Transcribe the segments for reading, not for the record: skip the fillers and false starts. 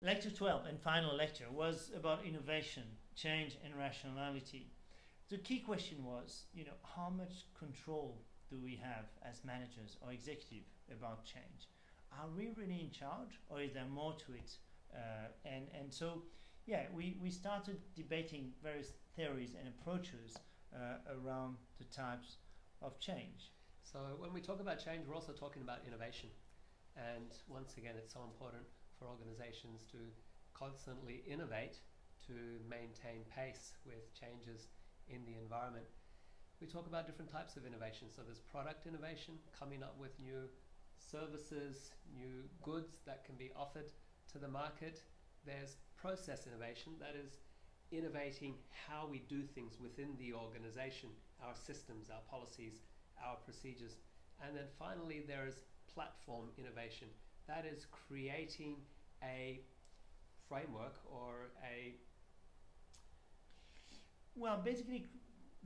Lecture 12 and final lecture was about innovation, change, and rationality. The key question was, how much control do we have as managers or executive about change? Are we really in charge, or is there more to it? And so, we started debating various theories and approaches around the types of change. So when we talk about change, we're also talking about innovation. And once again, it's so important for organizations to constantly innovate to maintain pace with changes in the environment. We talk about different types of innovation. So there's product innovation, coming up with new services, new goods that can be offered to the market. There's process innovation, that is innovating how we do things within the organization, our systems, our policies, our procedures. And then finally, there is platform innovation. That is creating a framework or a... Well, basically,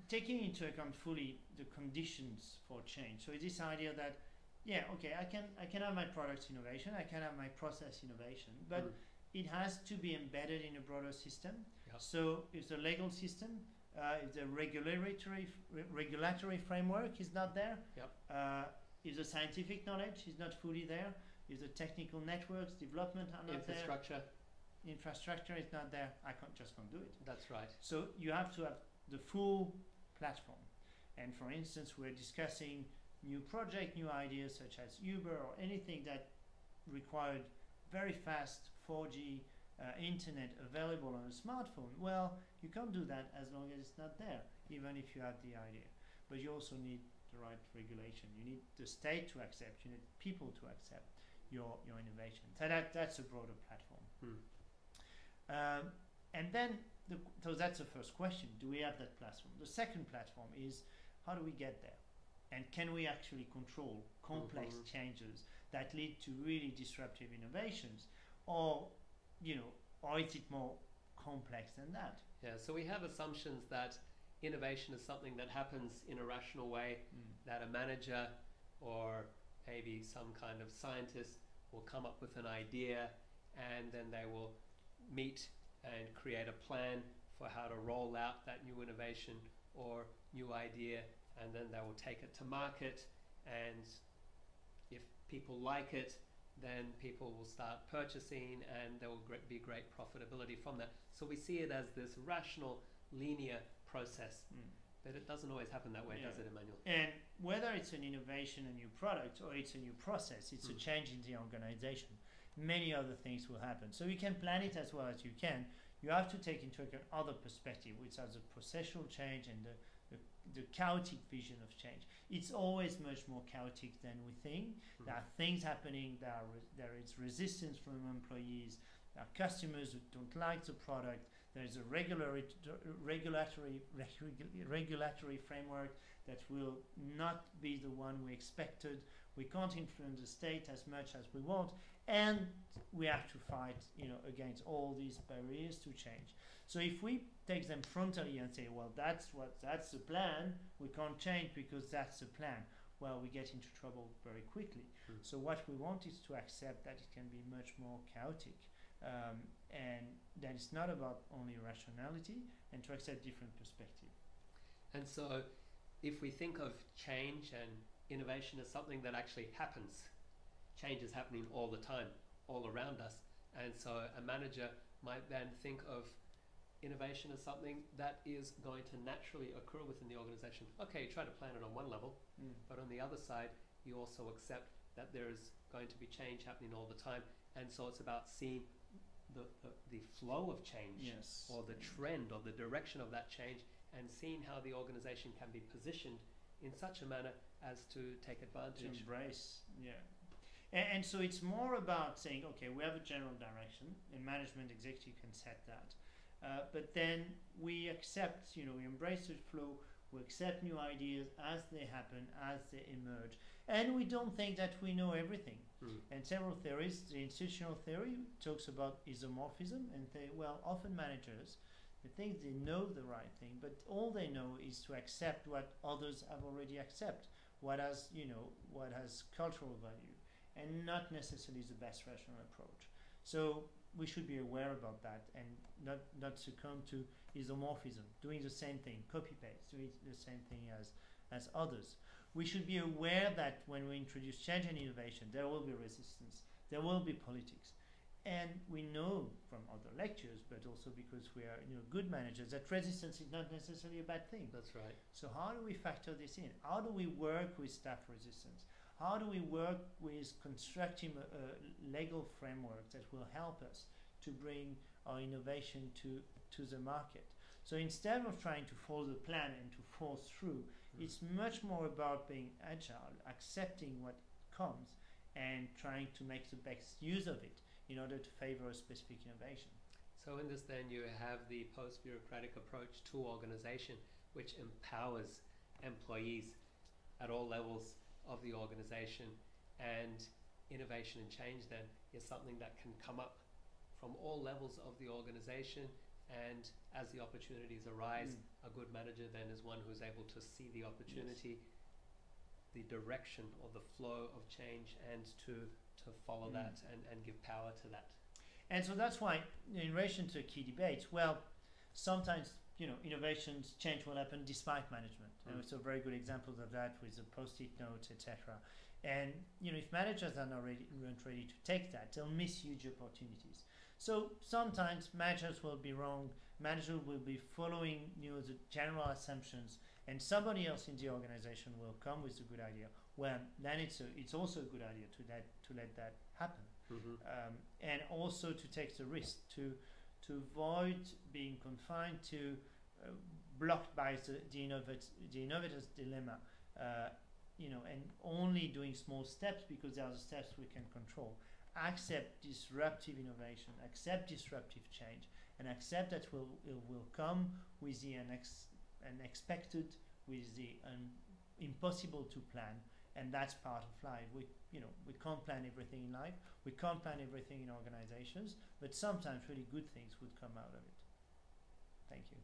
taking into account fully the conditions for change. So it's this idea that, okay, I can have my product innovation, I can have my process innovation, but it has to be embedded in a broader system. Yep. So if the legal system, if the regulatory framework is not there, Yep. if the scientific knowledge is not fully there, if the technical networks development are not there, infrastructure is not there, I can't do it. That's right. So you have to have the full platform. And for instance, we're discussing new project, new ideas such as Uber or anything that required very fast 4G internet available on a smartphone. Well, you can't do that as long as it's not there, even if you have the idea. But you also need the right regulation. You need the state to accept. You need people to accept your innovation. So that's a broader platform. And then, so that's the first question. Do we have that platform? The second platform is, how do we get there? And can we actually control complex changes that lead to really disruptive innovations? Or is it more complex than that? Yeah, so we have assumptions that innovation is something that happens in a rational way, that a manager or maybe some kind of scientist will come up with an idea, and then they will meet and create a plan for how to roll out that new innovation or new idea, and then they will take it to market, and if people like it, then people will start purchasing, and there will be great profitability from that. So we see it as this rational, linear process. But it doesn't always happen that way, does it, Emmanuel? And whether it's an innovation, a new product, or it's a new process, it's a change in the organization. Many other things will happen. So you can plan it as well as you can. You have to take into account other perspective, which are the processual change and the chaotic vision of change. It's always much more chaotic than we think. There are things happening, there is resistance from employees, there are customers who don't like the product, there is a regulatory framework that will not be the one we expected. We can't influence the state as much as we want, and we have to fight against all these barriers to change. So if we take them frontally and say, well, that's the plan, we can't change because that's the plan, well, we get into trouble very quickly. So what we want is to accept that it can be much more chaotic, and that it's not about only rationality, and to accept different perspective. And so if we think of change and innovation as something that actually happens, change is happening all the time, all around us. And so a manager might then think of innovation as something that is going to naturally occur within the organization. Okay, you try to plan it on one level, but on the other side, you also accept that there is going to be change happening all the time. And so it's about seeing the flow of change, or the trend or the direction of that change, and seeing how the organization can be positioned in such a manner as to take advantage. To embrace, And so it's more about saying, okay, we have a general direction, and management executive can set that. But then we accept, we embrace the flow, we accept new ideas as they happen, as they emerge. And we don't think that we know everything. And several theories, the institutional theory talks about isomorphism, and often managers, they think they know the right thing, but all they know is to accept what others have already accepted, what has cultural value, and not necessarily the best rational approach. So we should be aware about that and not succumb to isomorphism, doing the same thing, copy paste, doing the same thing as others. We should be aware that when we introduce change and innovation, there will be resistance, there will be politics. And we know from other lectures, but also because we are good managers, that resistance is not necessarily a bad thing. That's right. So how do we factor this in? How do we work with staff resistance? How do we work with constructing a legal framework that will help us to bring our innovation to the market? So instead of trying to follow the plan and to force through, it's much more about being agile, accepting what comes, and trying to make the best use of it in order to favor a specific innovation. So in this then you have the post-bureaucratic approach to organization, which empowers employees at all levels of the organization, and innovation and change then is something that can come up from all levels of the organization, and as the opportunities arise, a good manager then is one who's able to see the opportunity, the direction or the flow of change, and to follow that and give power to that. And so that's why in relation to key debates, well, sometimes innovations, change will happen despite management. And so very good examples of that with the post-it notes, etc. And if managers are not ready to take that, they'll miss huge opportunities. So sometimes managers will be wrong. Managers will be following the general assumptions, and somebody else in the organization will come with a good idea. Well, then it's also a good idea to let that happen, and also to take the risk to avoid being confined to blocked by the innovator's dilemma, and only doing small steps because they are the steps we can control. Accept disruptive innovation, accept disruptive change, and accept that it will come with the unexpected, with the impossible to plan, and that's part of life. We can't plan everything in life, we can't plan everything in organizations, but sometimes really good things would come out of it. Thank you.